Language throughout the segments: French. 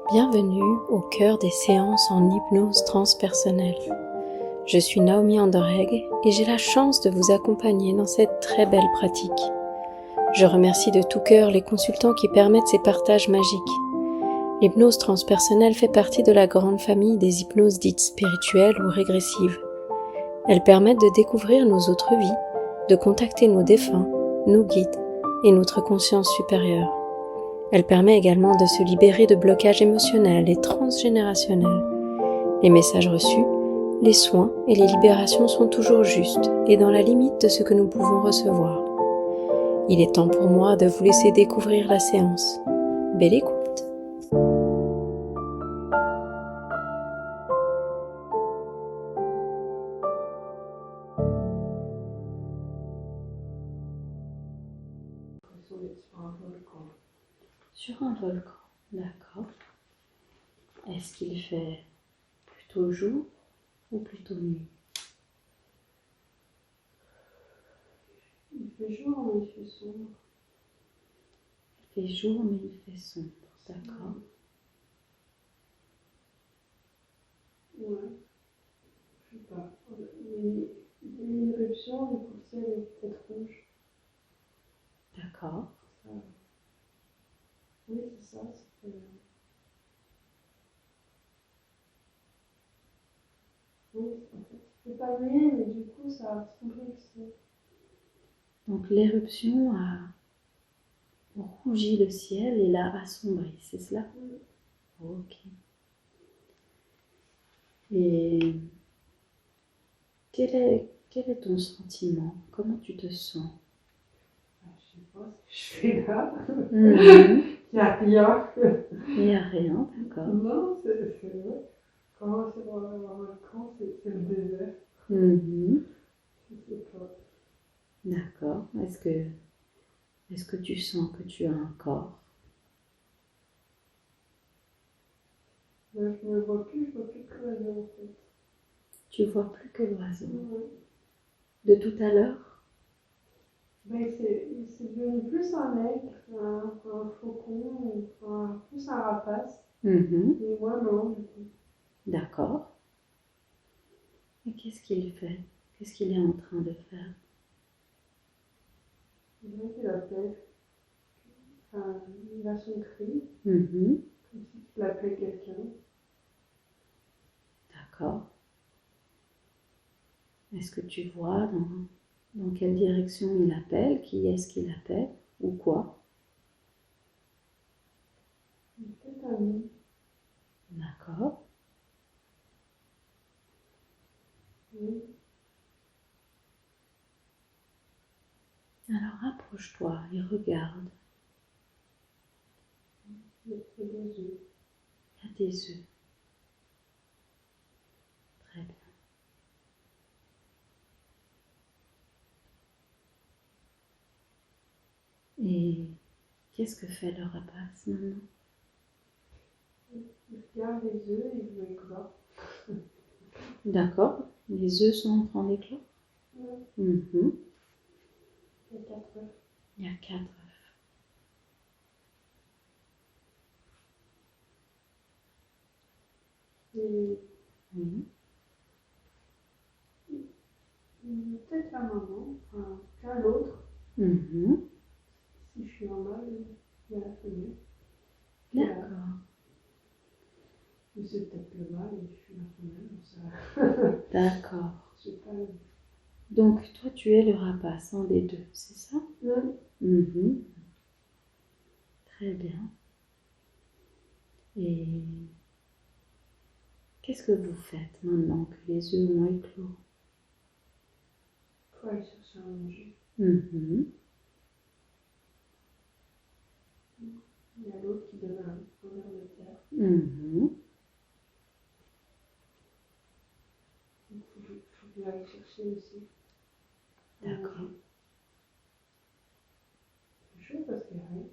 Bienvenue au cœur des séances en hypnose transpersonnelle. Je suis Naomi Anderegg et j'ai la chance de vous accompagner dans cette très belle pratique. Je remercie de tout cœur les consultants qui permettent ces partages magiques. L'hypnose transpersonnelle fait partie de la grande famille des hypnoses dites spirituelles ou régressives. Elles permettent de découvrir nos autres vies, de contacter nos défunts, nos guides et notre conscience supérieure. Elle permet également de se libérer de blocages émotionnels et transgénérationnels. Les messages reçus, les soins et les libérations sont toujours justes et dans la limite de ce que nous pouvons recevoir. Il est temps pour moi de vous laisser découvrir la séance. Belle écoute! Sur un volcan, d'accord. Est-ce qu'il fait plutôt jour ou plutôt nuit? Il fait jour, mais il fait sombre. Il fait jour, mais il fait sombre, d'accord. Ouais, je sais pas. Il y a une éruption, du coup le ciel est peut-être rouge. D'accord. Ça... Oui, c'est ça. Oui, en fait, il fait pas nuit, mais du coup, ça a sombré le ciel. Donc l'éruption a rougi le ciel et l'a assombri, c'est cela? Oui. Ok. Et quel est ton sentiment? Comment tu te sens? Je sais pas ce que je fais là. Mhm. Il n'y a rien. Il n'y a rien, d'accord. Non, c'est vrai. Quand c'est dans un volcan, c'est le désert. Mhm. Je sais pas. D'accord. Est-ce que tu sens que tu as un corps? Là, je me vois plus, je vois plus que l'oiseau en fait. Tu vois plus que l'oiseau. Ouais. De tout à l'heure? Ben, c'est devenu plus un aigle, un faucon, plus un rapace. Mhm. Et moi, non, du coup. D'accord. Et qu'est-ce qu'il fait? Qu'est-ce qu'il est en train de faire? C'est vrai qu'il appelle. Enfin, il a son cri, Mhm. comme s'il appelait quelqu'un. D'accord. Est-ce que tu vois dans quelle direction il appelle? Qui est-ce qu'il appelle? Ou quoi? Peut-être un nid. D'accord. Oui. Alors approche-toi et regarde. Il y a des œufs. Il y a des œufs. Très bien. Et qu'est-ce que fait le rapace maintenant? Il regarde les œufs et il veut éclore. D'accord. Les œufs sont en train d'éclore? Ouais. Mhm. Il y a 4 œufs. Il y a 4 œufs. Et Oui. peut-être la maman, enfin, qu'un l'autre. Mhm. Si je suis normale, il y a la femelle. D'accord. Mais c'est peut-être le mâle et je suis la femelle, donc ça. D'accord. Je sais pas. Donc toi tu es le rapace, un des deux, c'est ça? Oui. Mhm. Très bien. Et qu'est-ce que vous faites maintenant que les œufs ont éclos? Il faut aller chercher à manger. Mhm. Il y a l'autre qui donne un verre de terre. Mhm. Il faut que j'aille chercher aussi. D'accord. C'est chaud parce qu'il n'y a rien.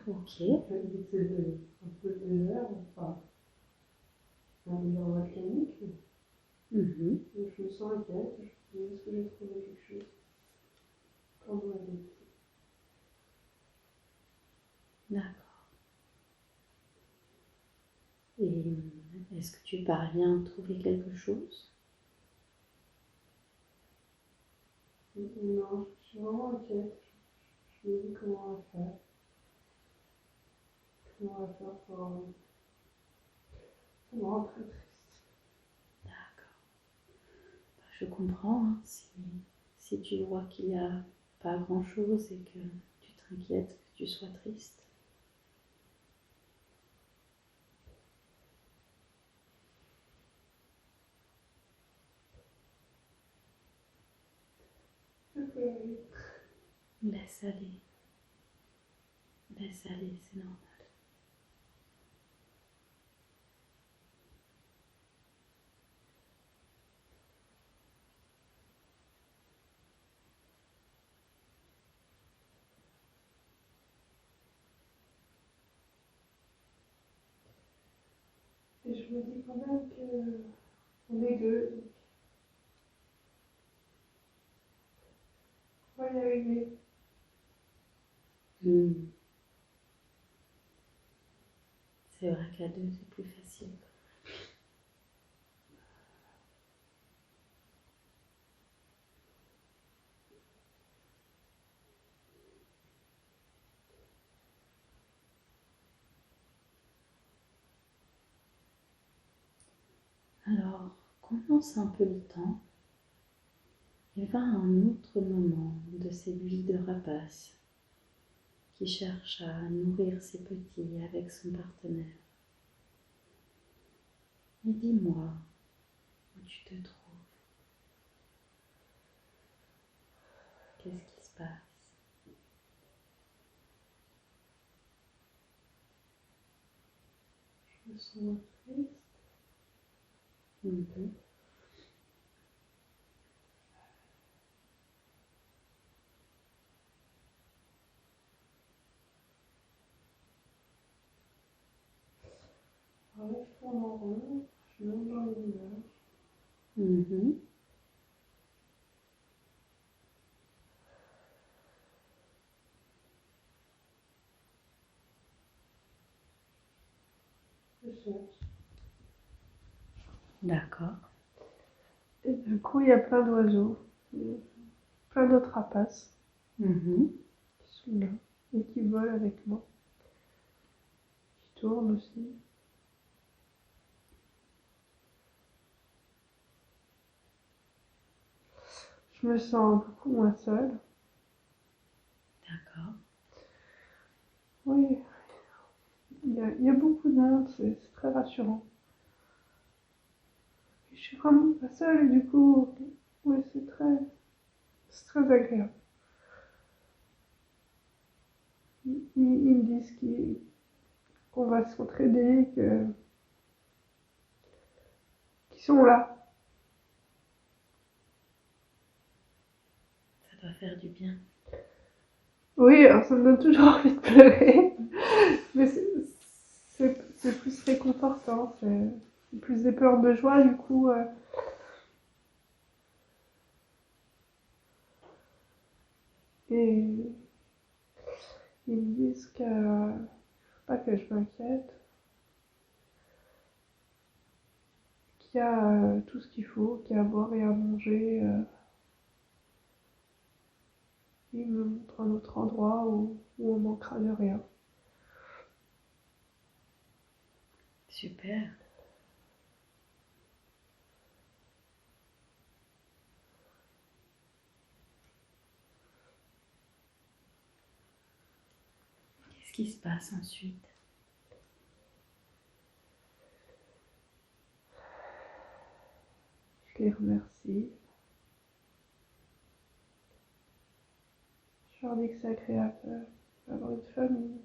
Ok. C'est un peu de désert, enfin, un désert volcanique. Mhm. Donc je me sens inquiète. Je me dis, est-ce que j'ai trouvé quelque chose pendant la nuit? D'accord. Est-ce que tu parviens à trouver quelque chose? Non, je suis vraiment inquiète. Je me dis comment on va faire. Comment on va faire pour... Ça me rend très triste. D'accord. Je comprends, hein, si tu vois qu'il n'y a pas grand-chose et que tu t'inquiètes que tu sois triste. Je peux aller. Laisse aller. Laisse aller, c'est normal. Et je me dis quand même que on est deux, donc on va y arriver. C'est vrai qu'à deux, c'est plus facile. Alors, condense un peu le temps et va à un autre moment de cette vie de rapace qui cherche à nourrir ses petits avec son partenaire. Et dis-moi où tu te trouves. Qu'est-ce qui se passe? Je me sens triste. Mhm. Ouais, je tourne en rond. Je suis même dans l'humeur. Mhm. Je cherche. D'accord. Et du coup, il y a plein d'oiseaux. Plein d'autres rapaces Mhm. qui sont là et qui volent avec moi. Qui tournent aussi. Je me sens beaucoup moins seule. D'accord. Oui, il y a beaucoup de monde, c'est très rassurant. Je suis vraiment pas seule et du coup, oui, c'est très agréable. Ils me disent qu'on va s'entraider, qu'ils sont là. Ça doit faire du bien. Oui, alors ça me donne toujours envie de pleurer, mais c'est plus réconfortant, c'est plus des pleurs de joie du coup. Et ils me disent que faut pas que je m'inquiète, qu'il y a tout ce qu'il faut, qu'il y a à boire et à manger. Ils me montrent un autre endroit où on manquera de rien. Super. Qu'est-ce qui se passe ensuite? Je les remercie. Je leur dis que c'est agréable d'avoir une famille,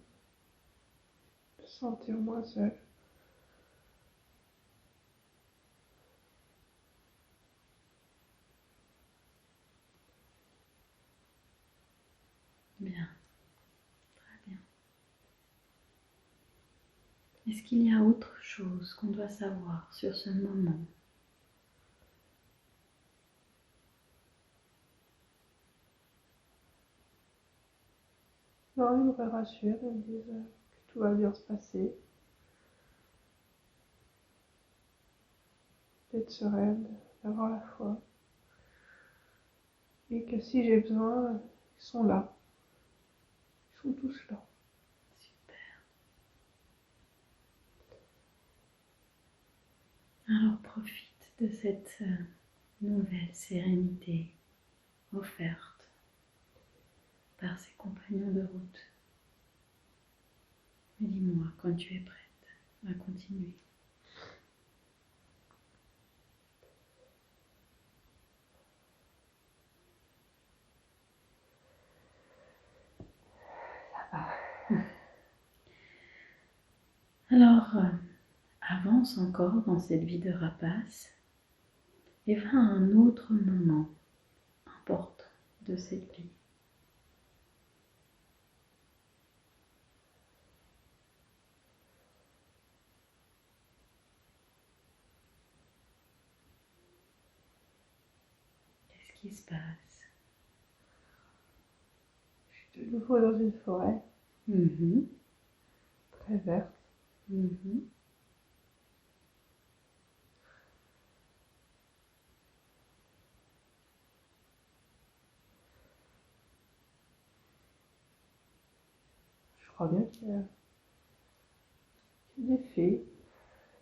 de se sentir moins seul. Bien. Très bien. Est-ce qu'il y a autre chose qu'on doit savoir sur ce moment? Non, ils me rassurent, ils me disent que tout va bien se passer. d'être sereine, d'avoir la foi. Et que si j'ai besoin, ils sont là. Ils sont tous là. Super. Alors profite de cette nouvelle sérénité offerte par ces compagnons de route. Et dis-moi quand tu es prête à continuer. Alors, avance encore dans cette vie de rapace et va à un autre moment important de cette vie. Qu'est-ce qui se passe? Je suis de nouveau dans une forêt très verte. Je crois bien qu'il y a des fées,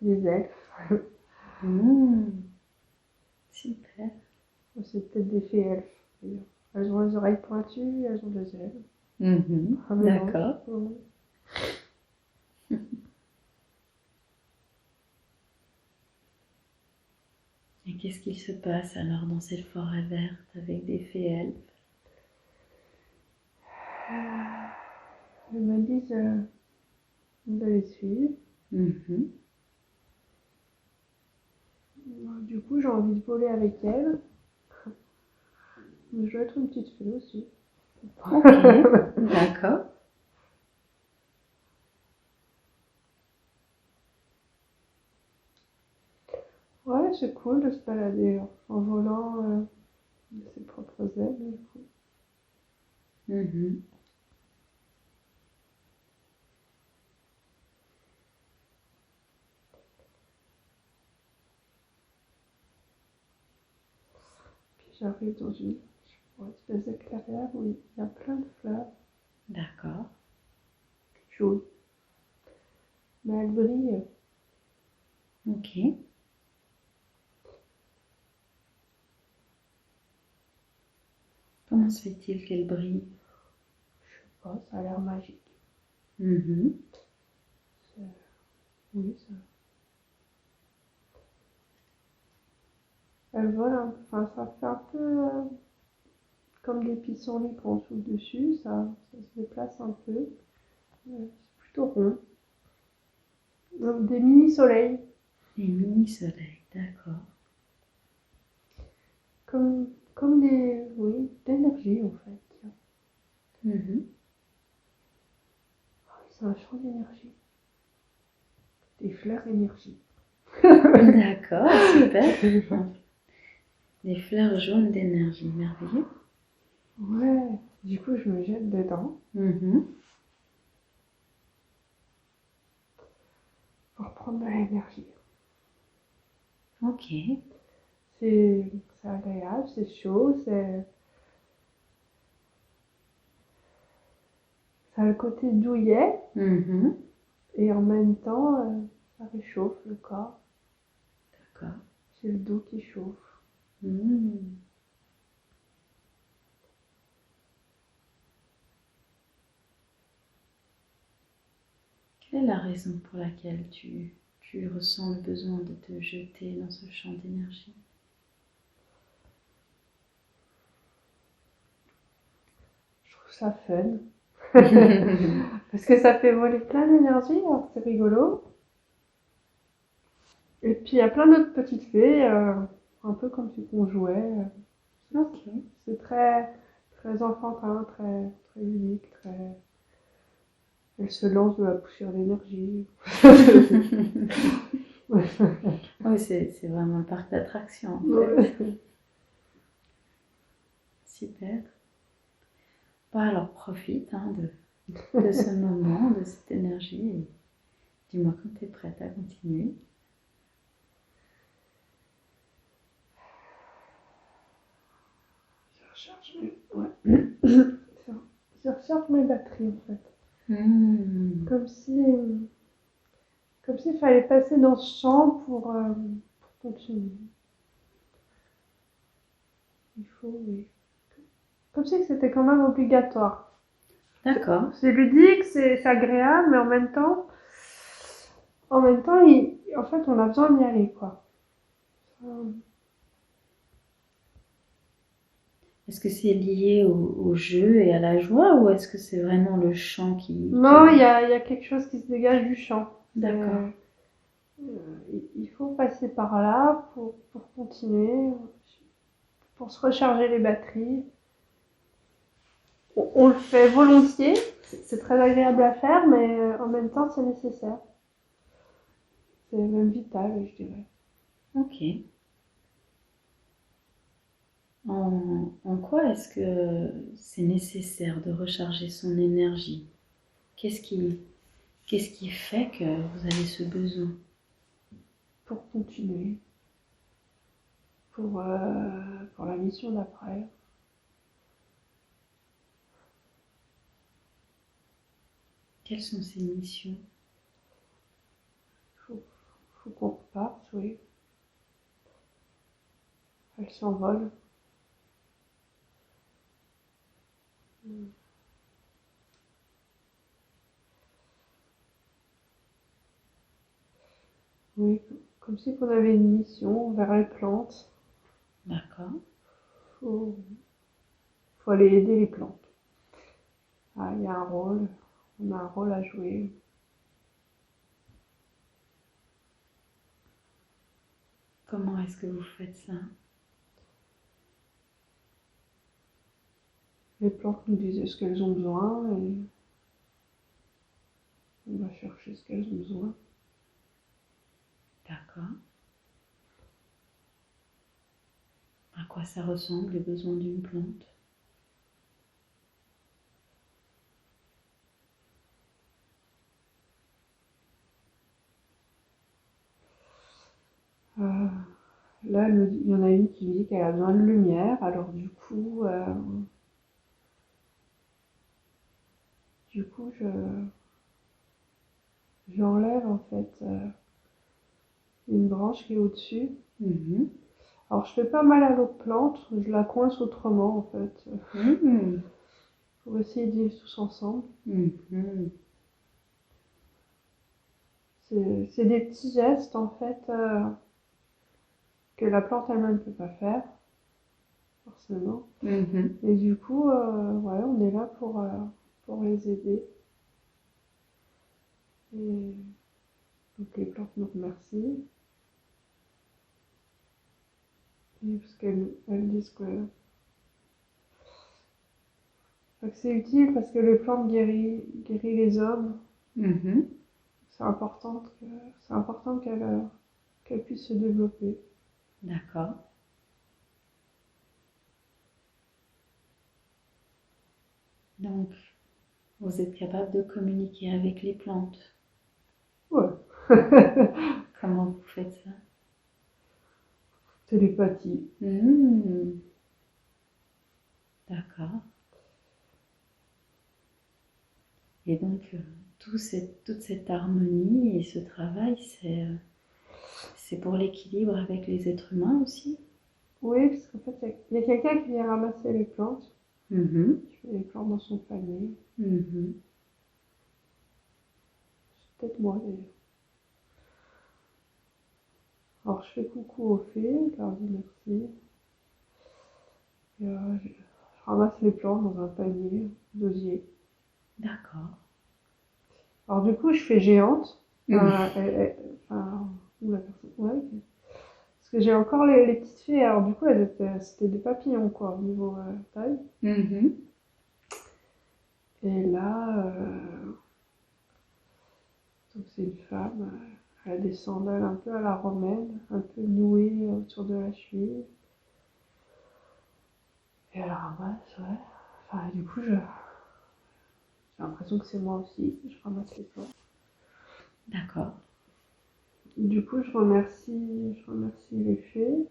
des elfes. Super. C'est peut-être des fées elfes, d'ailleurs. Elles ont les oreilles pointues, elles ont des ailes. Un mélange. D'accord. Et qu'est-ce qu'il se passe alors dans cette forêt verte avec des fées elfes? Elles me disent de les suivre. Du coup, j'ai envie de voler avec elles. Mais je veux être une petite fée aussi. Ok, d'accord. Ouais, c'est cool de se balader en volant de ses propres ailes. Du coup. Puis j'arrive dans une espèce de clairière où il y a plein de fleurs D'accord. jaunes. Mais elles brillent. Ok. Comment se fait-il qu'elle brille? Je sais pas, ça a l'air magique. Mhm. Oui, ça. Elles volent, enfin, ça fait un peu comme des pissenlits quand on souffle dessus, ça se déplace un peu. C'est plutôt rond. Donc, des mini-soleils, Des mini-soleils, d'accord. comme des, oui, d'énergie en fait. Mhm. Ah oui, c'est un champ d'énergie. Des fleurs énergie. D'accord, super. Des fleurs jaunes d'énergie, merveilleux. Ouais, du coup je me jette dedans pour prendre de l'énergie. Ok. C'est agréable, c'est chaud, ça a le côté douillet et en même temps ça réchauffe le corps. D'accord. C'est le dos qui chauffe. Quelle est la raison pour laquelle tu ressens le besoin de te jeter dans ce champ d'énergie? Je trouve ça fun. Parce que ça fait voler plein d'énergie, alors c'est rigolo. Et puis il y a plein d'autres petites fées, un peu comme si on jouait. Ok. C'est très, très enfantin, très, très ludique, très. Elle se lance de la poussière d'énergie. Oui, c'est vraiment le parc d'attractions en fait. Super. Bon, alors profite de ce moment, de cette énergie. Et dis-moi quand tu es prête à continuer. recharge je recharge mes batteries en fait. Comme s'il fallait passer dans ce champ pour continuer. Il faut, oui. Comme si c'était quand même obligatoire. D'accord. C'est ludique, c'est agréable, mais en même temps, en fait, on a besoin d'y aller, quoi. Est-ce que c'est lié au jeu et à la joie ou est-ce que c'est vraiment le chant qui... Non, il y a quelque chose qui se dégage du chant. D'accord. Il faut passer par là pour continuer, pour se recharger les batteries. On le fait volontiers, c'est très agréable à faire, mais en même temps, c'est nécessaire. C'est même vital, je dirais. Ok. En quoi est-ce que c'est nécessaire de recharger son énergie? Qu'est-ce qui fait que vous avez ce besoin? Pour continuer, pour la mission d'après. Quelles sont ces missions? Faut qu'on reparte, oui. Elle s'envole. Oui, comme si on avait une mission vers les plantes. D'accord. Faut aller aider les plantes. Ah, il y a un rôle, on a un rôle à jouer. Comment est-ce que vous faites ça? Les plantes nous disent ce qu'elles ont besoin et on va chercher ce qu'elles ont besoin. D'accord. À quoi ça ressemble les besoins d'une plante? Là, il y en a une qui me dit qu'elle a besoin de lumière, alors du coup, j'enlève en fait une branche qui est au-dessus. Alors, je fais pas mal à l'autre plante, je la coince autrement en fait, pour essayer d'y vivre tous ensemble. C'est des petits gestes en fait que la plante elle-même ne peut pas faire, forcément. Et du coup, ouais, on est là pour les aider. Et donc les plantes nous remercient. Et parce qu'elles disent que c'est utile parce que les plantes guérit les hommes. C'est important qu'elles puissent se développer. D'accord. Donc, vous êtes capable de communiquer avec les plantes. Ouais. Comment vous faites ça? Télépathie. D'accord. Et donc, toute cette harmonie et ce travail, c'est pour l'équilibre avec les êtres humains aussi? Oui, parce qu'en fait, il y a quelqu'un qui vient ramasser les plantes. Qui met les plantes dans son panier. C'est peut-être moi d'ailleurs. Alors je fais coucou aux fées, je leur dis merci. Et je ramasse les plantes dans un panier d'osier. D'accord. Alors du coup, je fais géante. Enfin, où la personne, ouais. Parce que j'ai encore les petites fées. Alors du coup, c'était des papillons quoi, au niveau taille. Et là, donc c'est une femme. Elle a des sandales un peu à la romaine, un peu nouées autour de la cheville. Et elle ramasse, ouais. Enfin, du coup, j'ai l'impression que c'est moi aussi. Je ramasse les plantes. D'accord. Du coup, je remercie les fées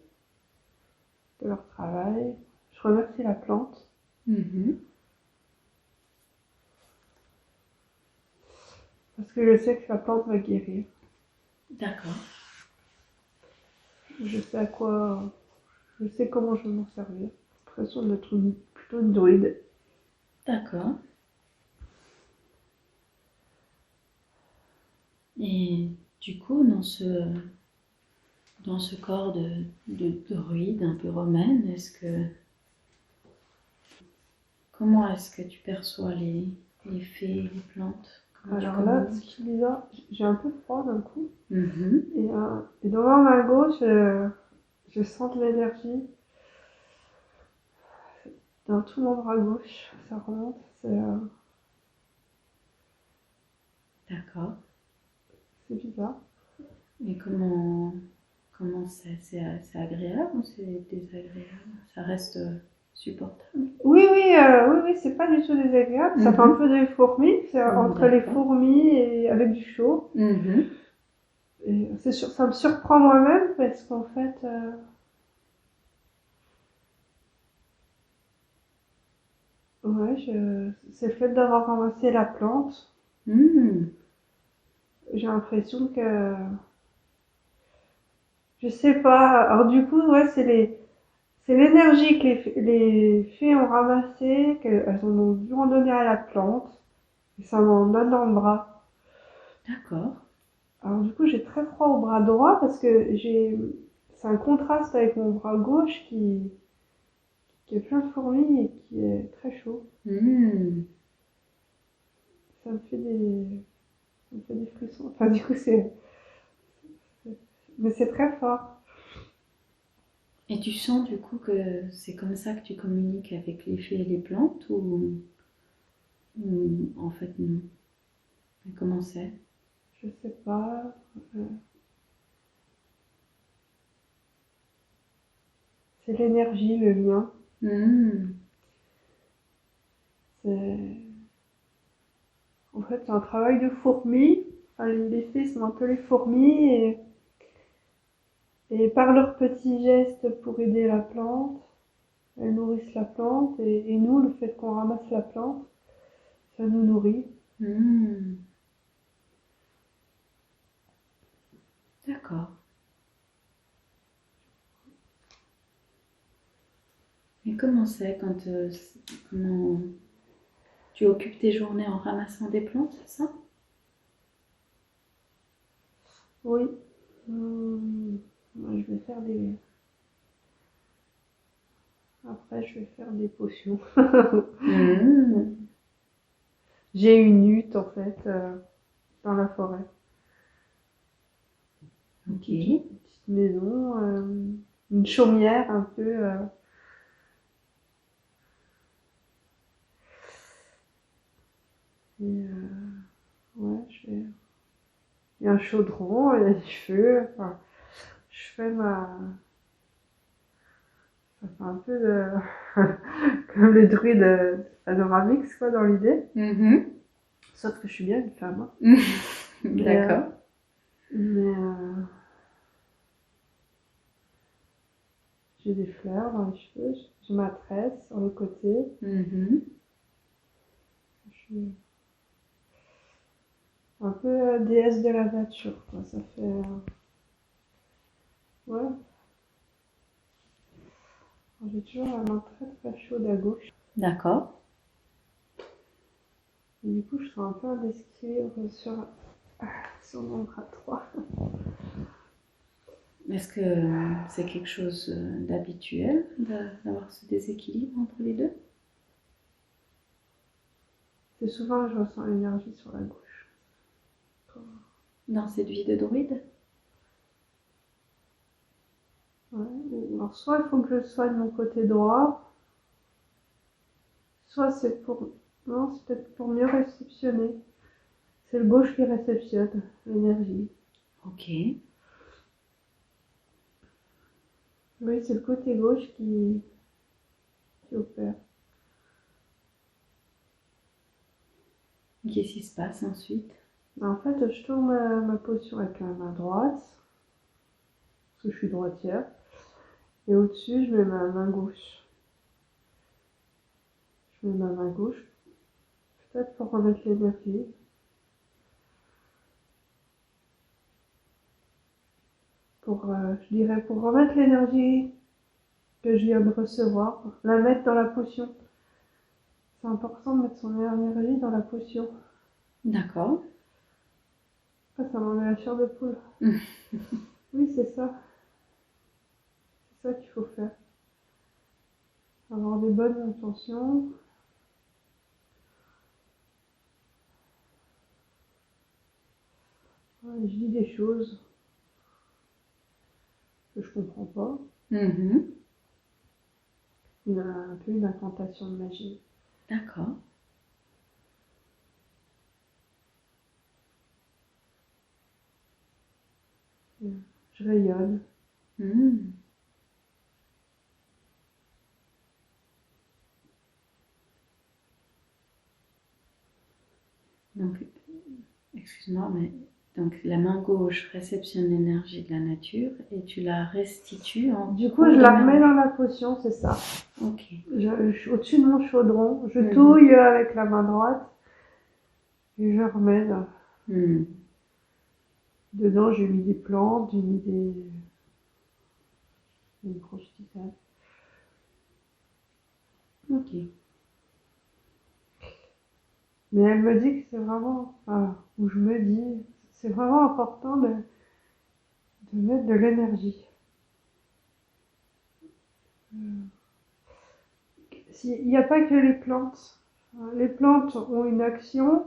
de leur travail. Je remercie la plante. Mhm. Parce que je sais que la plante va guérir. D'accord. Je sais à quoi... Je sais comment je vais m'en servir. J'ai l'impression d'être plutôt une druide. D'accord. Et du coup, dans ce corps de druide un peu romaine, comment est-ce que tu perçois les fées, les plantes? Comment tu Alors là, ce communiques? qui est bizarre, j'ai un peu froid d'un coup. Mhm. Et dans ma main gauche, je sens de l'énergie. Dans tout mon bras gauche, ça remonte. D'accord. C'est bizarre. Et comment c'est agréable ou c'est désagréable? Ça reste supportable. Oui, c'est pas du tout désagréable. Ça fait un Mhm. peu des fourmis. C'est entre les D'accord. fourmis et avec du chaud. Mhm. Et ça me surprend moi-même parce qu'en fait, c'est le fait d'avoir ramassé la plante. Mhm. J'ai l'impression que, je sais pas. Alors du coup, ouais, c'est l'énergie que les fées ont ramassée, qu'elles ont dû en donner à la plante. Et ça m'en donne dans le bras. D'accord. Alors du coup, j'ai très froid au bras droit parce que c'est un contraste avec mon bras gauche qui est plein de fourmis et qui est très chaud. Mhm. Ça me fait ça me fait des frissons. Enfin, du coup, mais c'est très fort. Et tu sens du coup que c'est comme ça que tu communiques avec les fées et les plantes ou en fait non? Et comment c'est? Je sais pas. euh, C'est l'énergie, le lien. Mhm. C'est En fait, c'est un travail de fourmi. Enfin, les fées sont un peu les fourmis et par leurs petits gestes pour aider la plante, elles nourrissent la plante et nous, le fait qu'on ramasse la plante, ça nous nourrit. Mhm. D'accord. Et comment c'est comment tu occupes tes journées en ramassant des plantes, c'est ça? Oui. Moi, je vais faire des. Après, je vais faire des potions. Mhm. J'ai une hutte en fait dans la forêt. Ok. Une petite maison, une chaumière un peu. Et, ouais, il y a un chaudron, il y a du feu. Enfin, je fais ma. Ça fait un peu comme le druide Anoramix quoi dans l'idée. Mhm. Sauf que je suis bien une femme. Hein. Mais, D'accord. mais j'ai des fleurs dans les cheveux, j'ai ma tresse sur le côté. Mhm. Je suis un peu déesse de la nature, quoi. Ça fait. Ouais, j'ai toujours la main très très chaude à gauche. D'accord. Et du coup, je sens un peu un déséquilibre sur mon bras droit. Est-ce que c'est quelque chose d'habituel d'avoir ce déséquilibre entre les deux? C'est souvent que je ressens l'énergie sur la gauche. Dans cette vie de druide? Ouais. Alors, soit il faut que je soigne mon côté droit, soit c'est pour. Non, c'est peut-être pour mieux réceptionner. C'est le gauche qui réceptionne l'énergie. Ok. Oui, c'est le côté gauche qui opère. Qu'est-ce qui se passe ensuite? En fait, je tourne ma potion avec la main droite, parce que je suis droitière, et au-dessus, je mets ma main gauche. je mets ma main gauche, peut-être pour remettre l'énergie. Je dirais pour remettre l'énergie que je viens de recevoir, la mettre dans la potion. C'est important de mettre son énergie dans la potion. D'accord. Ça m'en met la chair de poule. Oui, c'est ça. C'est ça qu'il faut faire. Avoir des bonnes intentions. Ouais, je dis des choses que je comprends pas. Mhm. Un peu une incantation de magie. D'accord. Je rayonne. Mhm. Donc, excuse-moi, mais donc la main gauche réceptionne l'énergie de la nature et tu la restitues en... Du coup, je la remets dans la potion, c'est ça. Ok. Au-dessus de mon chaudron, je touille avec la main droite et je remets là. Dedans, j'ai mis des plantes, j'ai mis des grosses tisanes. Ok. Mais elle me dit que c'est vraiment, ou je me dis, c'est vraiment important de mettre de l'énergie. Il n'y a pas que les plantes. Les plantes ont une action,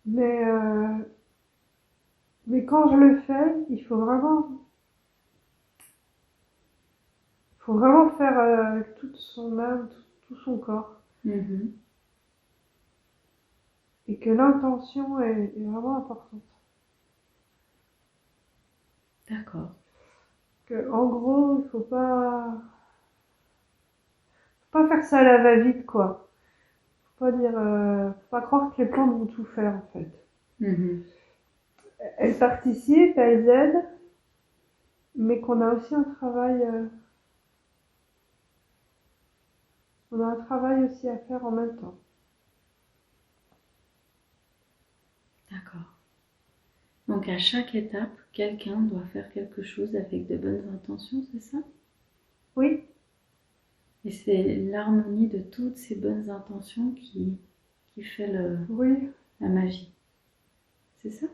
mais quand je le fais, il faut vraiment faire avec toute son âme, tout son corps. Et que l'intention est vraiment importante. D'accord. En gros, il faut pas faire ça à la va-vite, quoi. Faut pas croire que les plantes vont tout faire, en fait. Elles participent, elles aident, mais qu'on a aussi un travail, on a un travail aussi à faire en même temps. D'accord. Donc à chaque étape, quelqu'un doit faire quelque chose avec de bonnes intentions, c'est ça? Oui. Et c'est l'harmonie de toutes ces bonnes intentions qui fait la magie. C'est ça?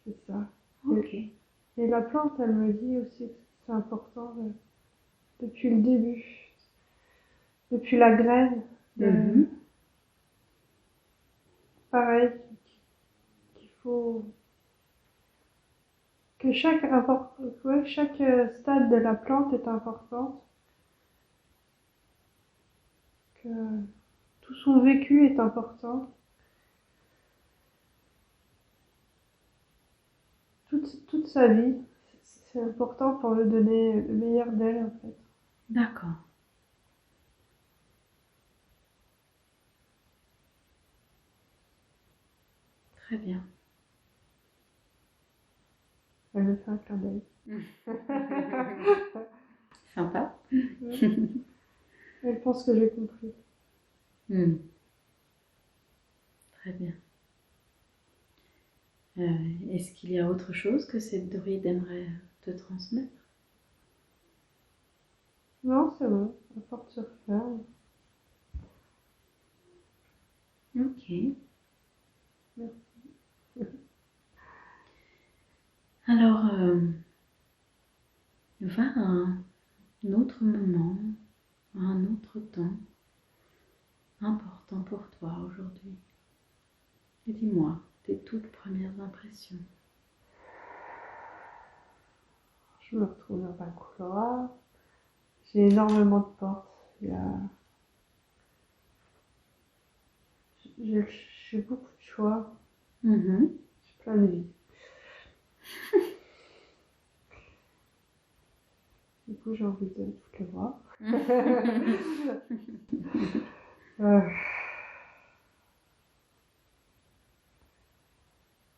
C'est ça. Ok. Et la plante, elle me dit aussi que c'est important depuis le début, depuis la graine. Pareil, qu'il faut que chaque stade de la plante est important, que tout son vécu est important. Toute sa vie, c'est important pour lui donner le meilleur d'elle, en fait. D'accord. Très bien. Elle me fait un clin d'œil. Sympa. Elle pense que j'ai compris. Très bien. Est-ce qu'il y a autre chose que cette druide aimerait te transmettre? Non, c'est bon. La porte se referme. Ok. Merci. Alors, va à un autre moment, à un autre temps important pour toi aujourd'hui. Et dis-moi tes toutes premières impressions. Je me retrouve dans un couloir. J'ai énormément de portes. J'ai beaucoup de choix. J'ai plein de vies. Du coup, j'ai envie de toutes les voir.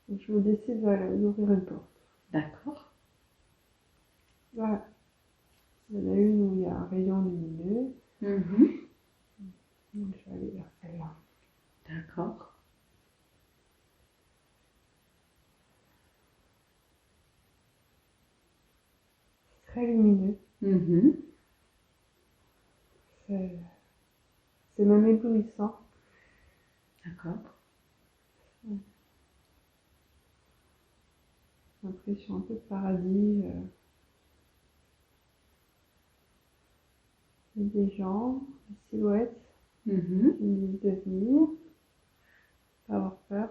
Je me décide d'ouvrir une porte. D'accord. Voilà. Il y en a une où il y a un rayon lumineux. Donc, je vais aller vers celle-là. D'accord. C'est très lumineux. Mhm. C'est même éblouissant. D'accord. L'impression un peu de paradis. Il y a des gens, des silhouettes Mhm. qui me disent de venir. Pas avoir peur.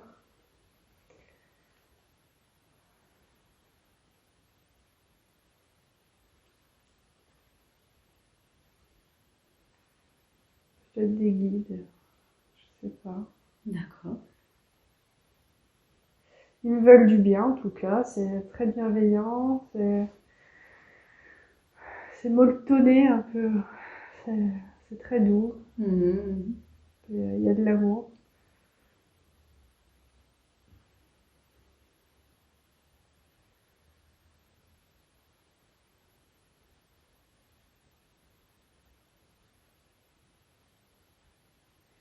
Peut-être des guides. Je sais pas. D'accord. Ils me veulent du bien en tout cas. C'est très bienveillant. C'est molletonné un peu. C'est très doux. Mhm. Il y a de l'amour.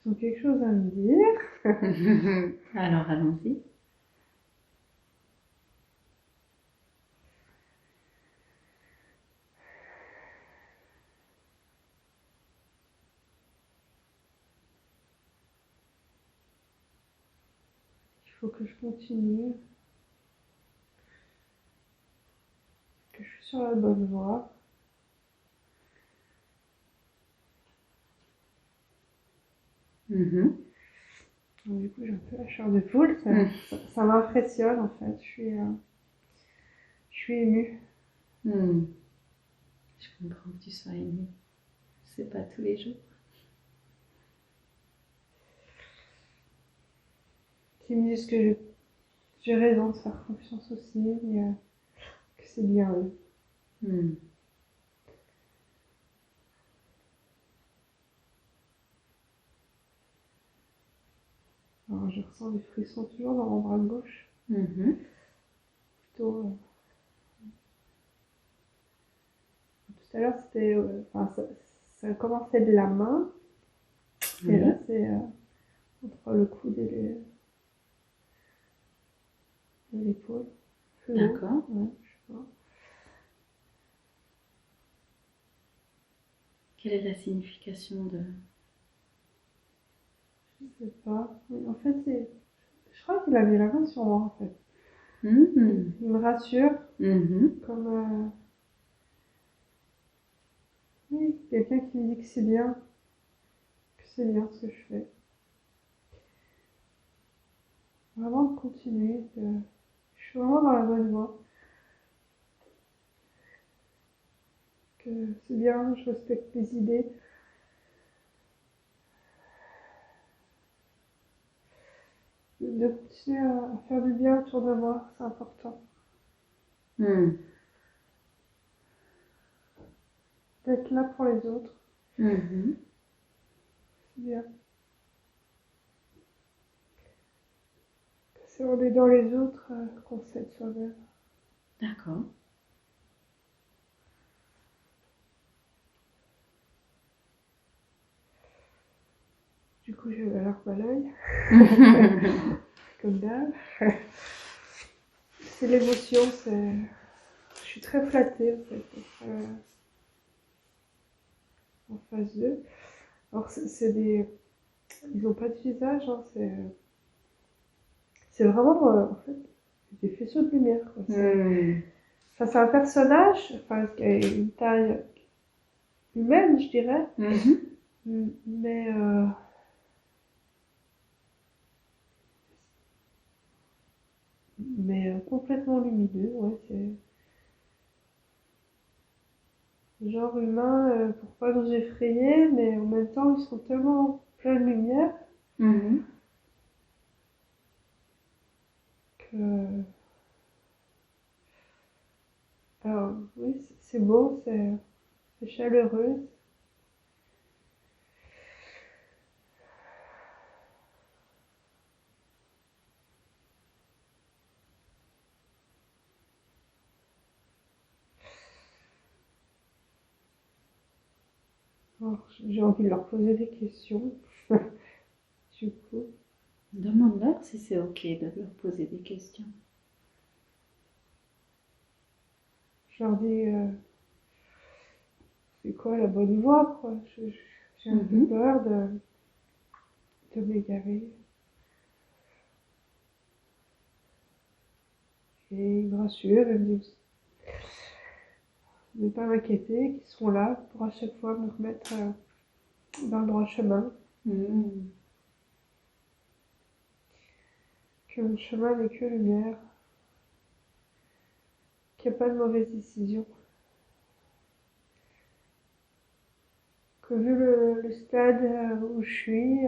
Ils ont quelque chose à me dire. Alors, allons-y. Il faut que je continue. Que je suis sur la bonne voie. Mhm. Donc, du coup, j'ai un peu la chair de poule. Ça m'impressionne en fait. Je suis émue. Mhm. Je comprends que tu sois aimée. C'est pas tous les jours. Qui me disent que j'ai raison de faire confiance aussi. Que c'est bien eux. Mhm. Alors, je ressens des frissons toujours dans mon bras gauche. Mhm. Plutôt. Tout à l'heure, c'était. Enfin, ça commençait de la main. Et Oui. là, c'est entre le coude et l'épaule. Plus haut. D'accord. Ouais, je sais pas. Quelle est la signification de... Je sais pas. Mais en fait, je crois qu'il a mis la main sur moi, en fait. Mhm. Il me rassure, Mhm. comme oui, quelqu'un qui me dit que c'est bien ce que je fais. Vraiment de continuer, je suis vraiment dans la bonne voie. Que c'est bien, je respecte les idées. De continuer à faire du bien autour de moi, c'est important. Mhm. D'être là pour les autres, Mhm. c'est bien. C'est en aidant les autres qu'on s'aide soi-même. D'accord. Du coup, je vais alors à l'œil, comme d'hab. C'est l'émotion, je suis très flattée en fait, d'être en phase 2. Alors, ils n'ont pas de visage, hein, c'est vraiment en fait des faisceaux de lumière. Quoi. Mhm. Enfin, c'est un personnage enfin, qui a une taille humaine, je dirais, Mhm. mais complètement lumineux. Ouais, c'est genre humain pour pas nous effrayer, mais en même temps, ils sont tellement pleins de lumière Mhm. que. Alors, oui, c'est beau, c'est chaleureux. Alors, j'ai envie de leur poser des questions. Du coup, Demande-leur si c'est ok de leur poser des questions. je leur dis, c'est quoi la bonne voie, quoi. J'ai un peu peur de m'égarer. Et ils me rassurent, ils me disent de ne pas m'inquiéter, qu'ils seront là pour à chaque fois me remettre dans le droit chemin. Que mon chemin n'est que lumière, qu'il n'y a pas de mauvaise décision. Que vu le stade où je suis,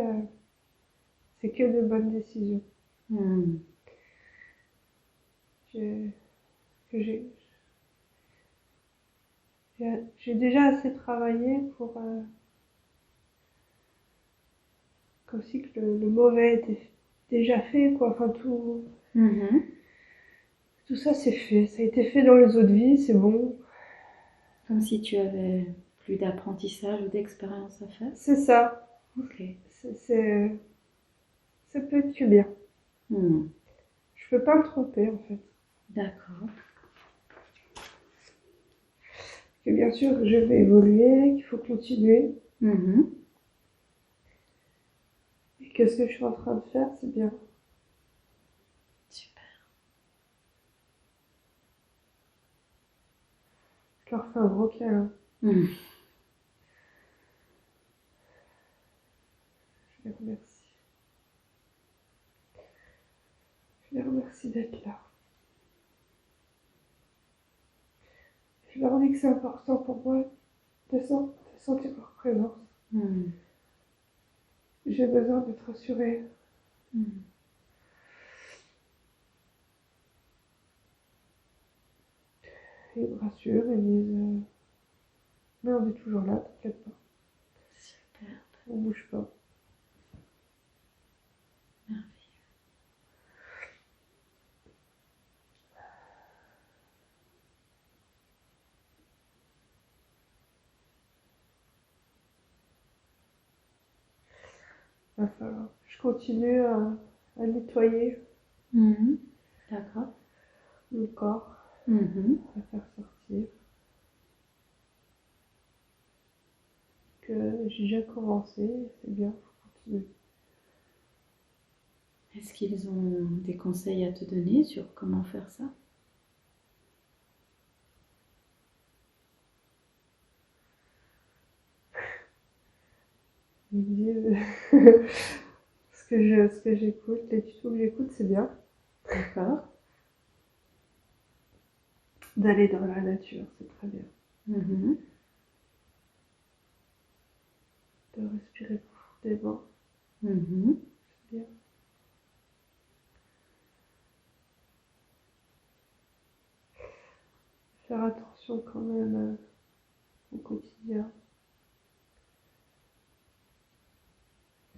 c'est que de bonnes décisions. J'ai déjà assez travaillé pour comme si que le mauvais était déjà fait, quoi. Enfin, tout ça c'est fait. Ça a été fait dans les autres vies, c'est bon. Comme si tu avais plus d'apprentissage ou d'expérience à faire. C'est ça. Ok. Ça peut être que bien. Je peux pas me tromper, en fait. D'accord. Que bien sûr, je vais évoluer, qu'il faut continuer. Et que ce que je suis en train de faire, c'est bien. Super. Je leur fais un gros câlin. Je les remercie. Je les remercie d'être là. Je leur dis que c'est important pour moi de sentir leur présence. J'ai besoin d'être rassurée. Ils me rassurent, ils me disent mais on est toujours là, t'inquiète pas. Super. On bouge pas. Merveilleux. Va falloir. Je continue à nettoyer D'accord. mon corps, à faire sortir. Que j'ai déjà commencé, c'est bien, faut continuer. Est-ce qu'ils ont des conseils à te donner sur comment faire ça? Ils me disent ce que j'écoute, les tutos que j'écoute, c'est bien. D'accord. D'aller dans la nature, c'est très bien. De respirer profondément, c'est bien. Faire attention quand même au quotidien.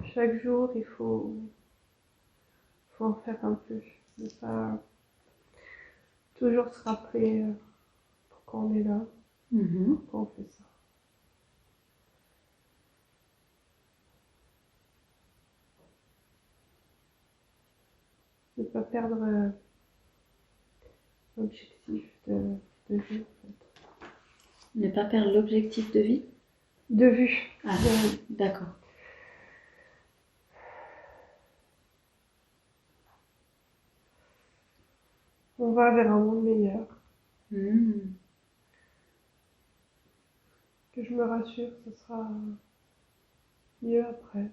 Chaque jour, il faut en faire un peu. Ne pas toujours se rappeler pourquoi on est là, pourquoi on fait ça. Ne pas perdre l'objectif de vie, en fait. Ne pas perdre l'objectif de vie? De vue. Ah, d'accord. On va vers un monde meilleur. Que je me rassure, ce sera mieux après.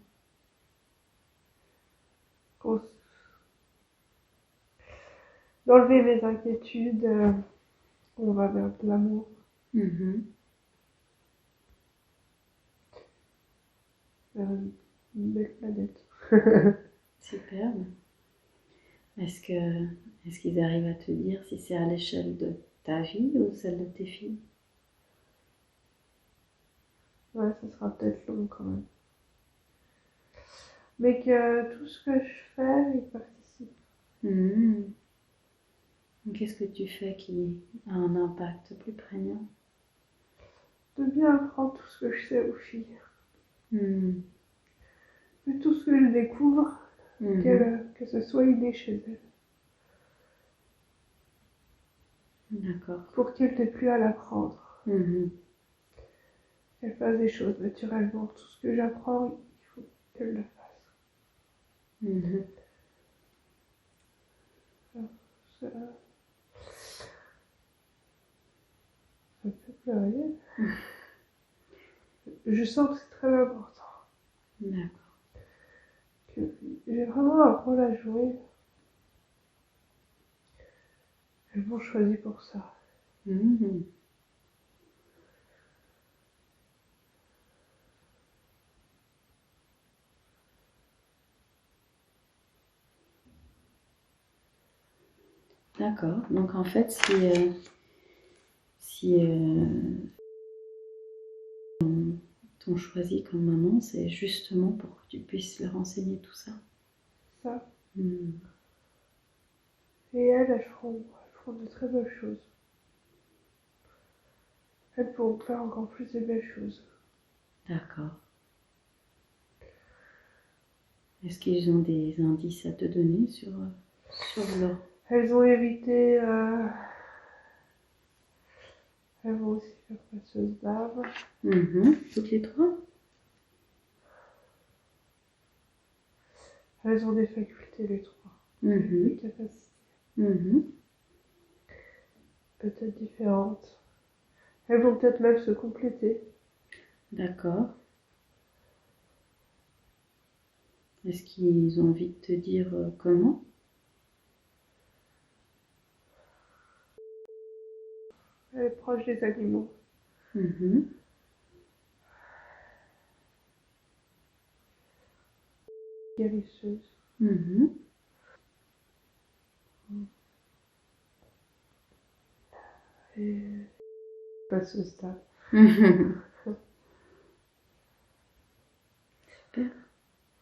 D'enlever mes inquiétudes, on va vers de l'amour. Vers une belle planète. Superbe. Est-ce qu'ils arrivent à te dire si c'est à l'échelle de ta vie ou celle de tes filles? Ouais, ça sera peut-être long quand même. Mais que tout ce que je fais, il participe. Qu'est-ce que tu fais qui a un impact plus prégnant? De bien apprendre tout ce que je sais aux filles. Que Mais tout ce que je découvre, que ce soit inné chez elle. D'accord. Pour qu'elle n'ait plus à l'apprendre. Qu'elle fasse des choses naturellement. Tout ce que j'apprends, il faut qu'elle le fasse. Ça me fait pleurer. Je sens que c'est très important. D'accord. Que j'ai vraiment un rôle à jouer. Elles m'ont choisi pour ça. D'accord. Donc en fait, si t'ont choisi comme maman, c'est justement pour que tu puisses leur enseigner tout ça. Ça. Et elles feront de très belles choses. Elles pourront faire encore plus de belles choses. D'accord. Est-ce qu'ils ont des indices à te donner sur leur... Elles ont hérité... Elles vont aussi faire passeuse d'armes. Toutes les trois? Elles ont des facultés, les trois. Des capacités. Peut-être différentes. Elles vont peut-être même se compléter. D'accord. Est-ce qu'ils ont envie de te dire comment? Elle est proche des animaux. Guérisseuse. Et passeuse d'armes. Super.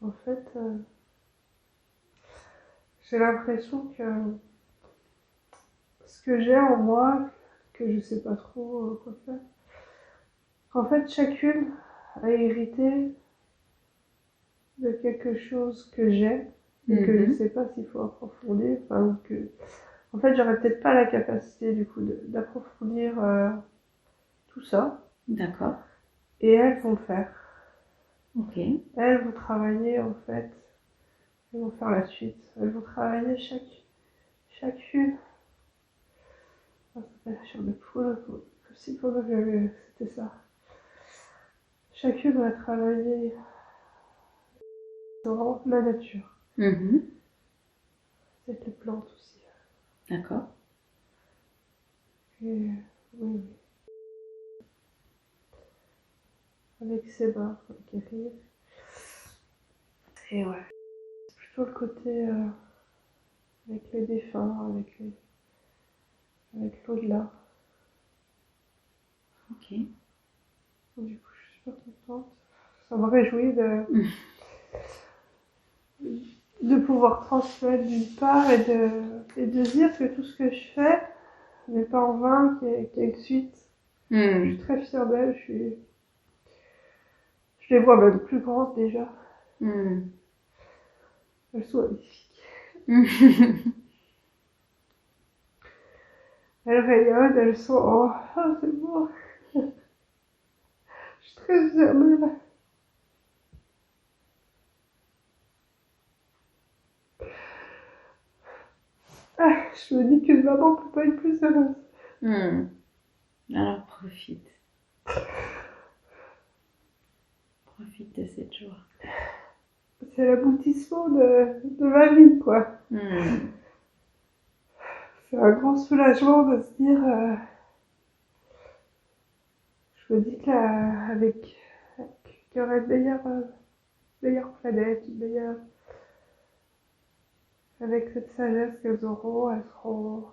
En fait, j'ai l'impression que ce que j'ai en moi, que je sais pas trop quoi faire, en fait, chacune a hérité de quelque chose que j'ai et que je sais pas s'il faut approfondir. Enfin, en fait, j'aurais peut-être pas la capacité du coup d'approfondir tout ça. D'accord. Et elles vont le faire. Ok. Elles vont travailler en fait. Elles vont faire la suite. Elles vont travailler chacune. Ça s'appelle la chair de poule. Possible pour que c'était ça. Chacune va travailler dans la nature. C'est les plantes aussi. D'accord. Et oui. Avec ses mains, faut guérir. Et ouais. C'est plutôt le côté avec les défunts, avec l'au-delà. Ok. Du coup, je suis super contente. Ça me réjouit de pouvoir transmettre d'une part et de dire que tout ce que je fais n'est pas en vain, qu'il y a une suite. Je suis très fière d'elle. Je les vois même plus grandes déjà. Elles sont magnifiques. Elles rayonnent, elles sont... Oh, c'est beau. Je suis très heureuse. Ah, je me dis qu'une maman peut pas être plus heureuse. Alors profite. Profite de cette joie. C'est l'aboutissement de ma vie, quoi. C'est un grand soulagement de se dire... je me dis qu'il y aura une meilleure planète, une meilleure... Avec cette sagesse qu'elles auront, elles seront...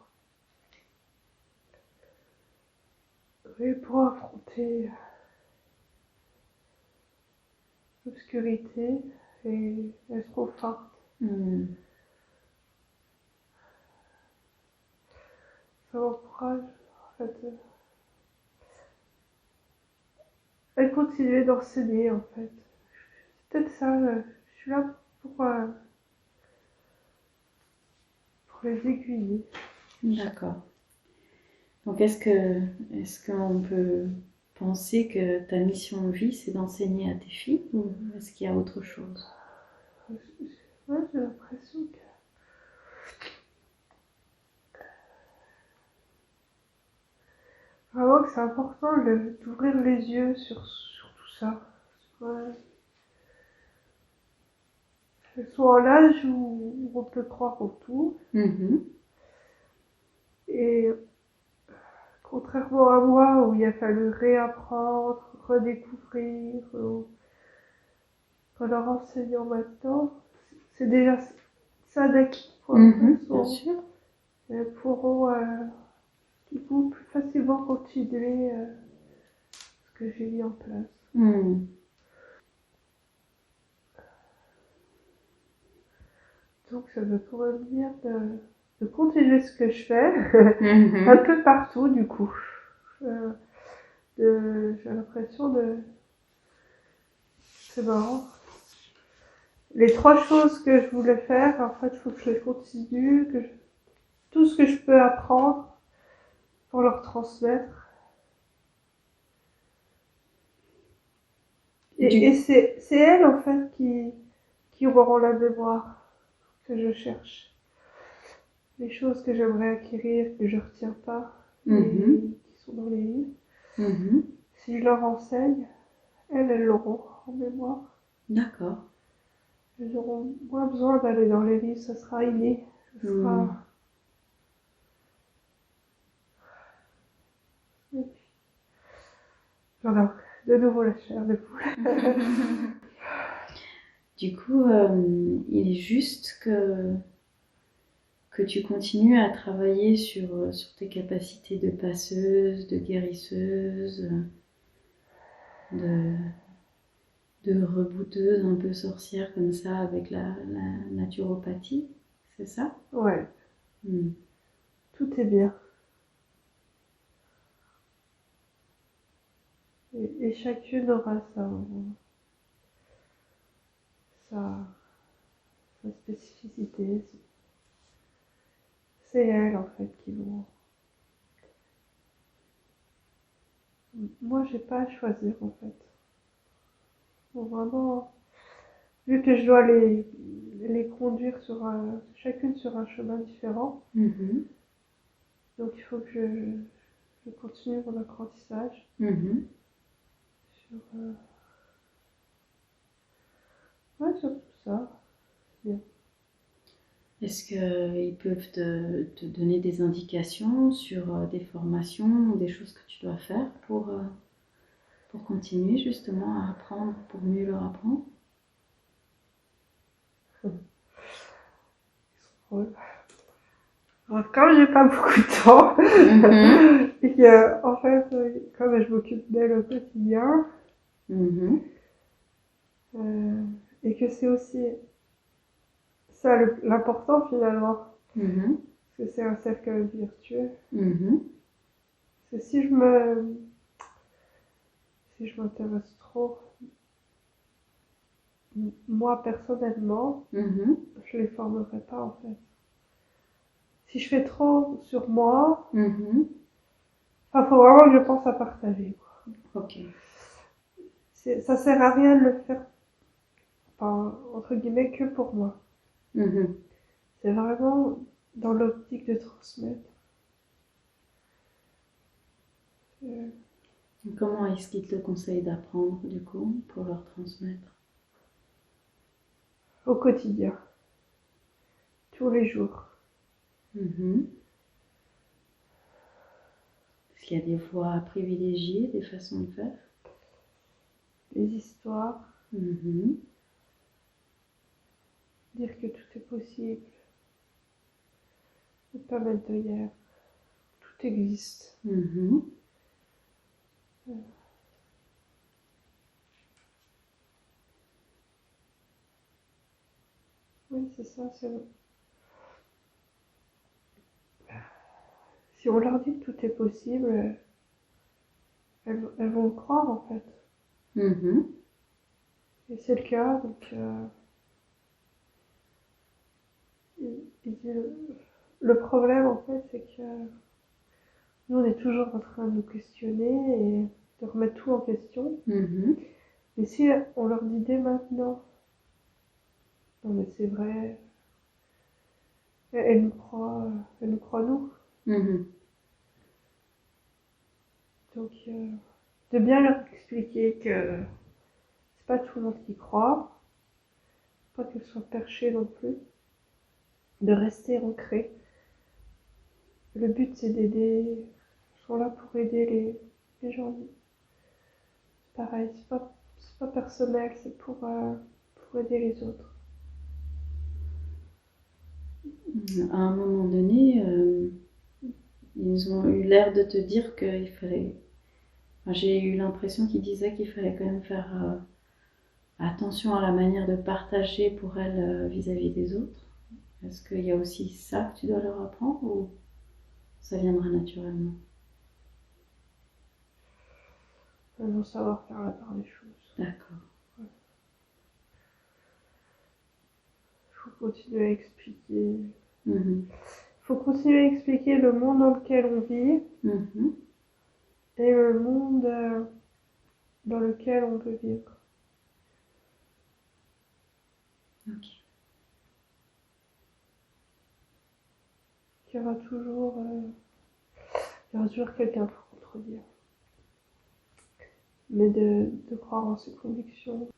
Oui, pour affronter l'obscurité et elles seront fortes. Ça m'encourage, en fait. Elles continuent d'enseigner, en fait. C'est peut-être ça, je suis là pour les aiguiller. D'accord. Donc est-ce qu'on peut penser que ta mission de vie, c'est d'enseigner à tes filles ou est-ce qu'il y a autre chose? Ouais, j'ai l'impression que vraiment que c'est important d'ouvrir les yeux sur tout ça. Ouais. Elles sont en âge où on peut croire en tout. Mhm. Et contrairement à moi, où il a fallu réapprendre, redécouvrir, en leur enseignant maintenant, c'est déjà ça d'acquis. Bien sûr. Elles pourront du coup plus facilement continuer ce que j'ai mis en place. Mhm. Donc ça me pourrait venir de continuer ce que je fais, Mhm. un peu partout du coup. J'ai l'impression de... C'est marrant. Les 3 choses que je voulais faire, en fait, il faut que je les continue, tout ce que je peux apprendre pour leur transmettre. Et c'est elles, en fait, qui auront la mémoire que je cherche. Les choses que j'aimerais acquérir, que je ne retiens pas, et qui sont dans les livres. Mhm. Si je leur enseigne, elles l'auront en mémoire. D'accord. Elles auront moins besoin d'aller dans les livres, ça sera inné. Ça sera... J'en ai de nouveau la chair de poule. Du coup, il est juste que tu continues à travailler sur tes capacités de passeuse, de guérisseuse, de rebouteuse un peu sorcière comme ça avec la naturopathie, c'est ça? Ouais, Mm. tout est bien. Et chacune aura sa spécificité. C'est elles, en fait, qui vont... Moi, j'ai pas à choisir, en fait. Faut vraiment... Vu que je dois les conduire chacune sur un chemin différent, Mhm. donc il faut que je continue mon apprentissage Mhm. sur, ouais, sur tout ça. Bien. Est-ce qu'ils peuvent te donner des indications sur des formations ou des choses que tu dois faire pour continuer justement à apprendre, pour mieux leur apprendre? Ouais. Alors, comme j'ai pas beaucoup de temps, et que, en fait, comme je m'occupe d'elle au quotidien, Mhm. et que c'est aussi ça l'important finalement, Mhm. parce que c'est un cercle virtueux. Mhm. C'est si je m'intéresse trop, moi personnellement, Mhm. je les formerai pas en fait. Si je fais trop sur moi, Mhm. enfin, faut vraiment que je pense à partager. Ok. Ça sert à rien de le faire, enfin, entre guillemets, que pour moi. Mhm. C'est vraiment dans l'optique de transmettre. Euh, Comment est-ce qu'ils te conseillent d'apprendre du coup pour leur transmettre? Au quotidien, tous les jours. Mhm. Est-ce qu'il y a des voies à privilégier, des façons de faire? Les histoires, Mhm. dire que tout est possible, ne pas mettre de guerre, tout existe. Mhm. Oui, c'est ça. Si on leur dit que tout est possible, elles vont le croire en fait. Mhm. Et c'est le cas, donc il dit, le problème en fait, c'est que nous, on est toujours en train de nous questionner et de remettre tout en question. Mhm. Mais si on leur dit dès maintenant, non mais c'est vrai, elle nous croit nous. Mhm. Donc, de bien leur expliquer que c'est pas tout le monde qui croit, pas qu'elles soient perchées non plus, de rester ancrées. Le but, c'est d'aider, ils sont là pour aider les gens. Pareil, c'est pas personnel, c'est pour aider les autres. À un moment donné, ils ont eu l'air de te dire qu'il fallait... Enfin, j'ai eu l'impression qu'ils disaient qu'il fallait quand même faire attention à la manière de partager pour elles vis-à-vis des autres. Est-ce qu'il y a aussi ça que tu dois leur apprendre ou ça viendra naturellement? Elles vont savoir faire la part des choses. D'accord. Il faut continuer à expliquer. Mhm. Faut continuer à expliquer le monde dans lequel on vit Mhm. et le monde dans lequel on peut vivre. Ok. Il y aura toujours, quelqu'un pour contredire. Mais de croire en ses convictions.